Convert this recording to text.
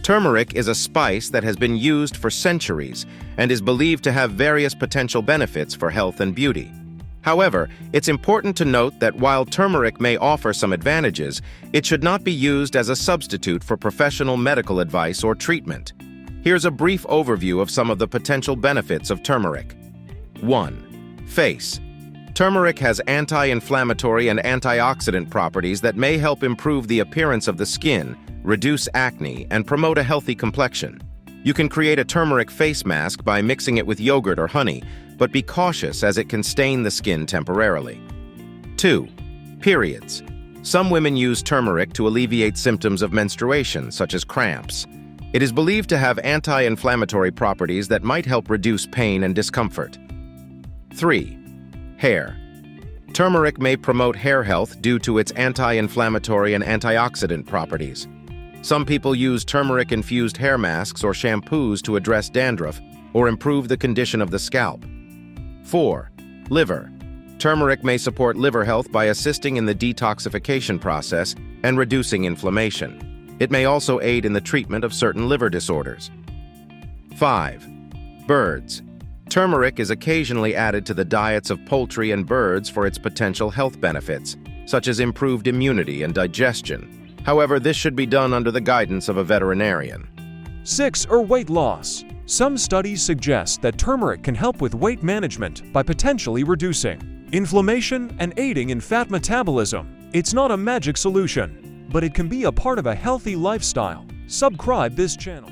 Turmeric is a spice that has been used for centuries and is believed to have various potential benefits for health and beauty. However, it's important to note that while turmeric may offer some advantages, it should not be used as a substitute for professional medical advice or treatment. Here's a brief overview of some of the potential benefits of turmeric. 1. Face. Turmeric has anti-inflammatory and antioxidant properties that may help improve the appearance of the skin, reduce acne, and promote a healthy complexion. You can create a turmeric face mask by mixing it with yogurt or honey, but be cautious as it can stain the skin temporarily. 2. Periods. Some women use turmeric to alleviate symptoms of menstruation, such as cramps. It is believed to have anti-inflammatory properties that might help reduce pain and discomfort. 3. Hair. Turmeric may promote hair health due to its anti-inflammatory and antioxidant properties. Some people use turmeric-infused hair masks or shampoos to address dandruff or improve the condition of the scalp. 4. Liver. Turmeric may support liver health by assisting in the detoxification process and reducing inflammation. It may also aid in the treatment of certain liver disorders. 5. Birds. Turmeric is occasionally added to the diets of poultry and birds for its potential health benefits, such as improved immunity and digestion. However, this should be done under the guidance of a veterinarian. 6. Weight loss. Some studies suggest that turmeric can help with weight management by potentially reducing inflammation and aiding in fat metabolism. It's not a magic solution, but it can be a part of a healthy lifestyle. Subscribe this channel.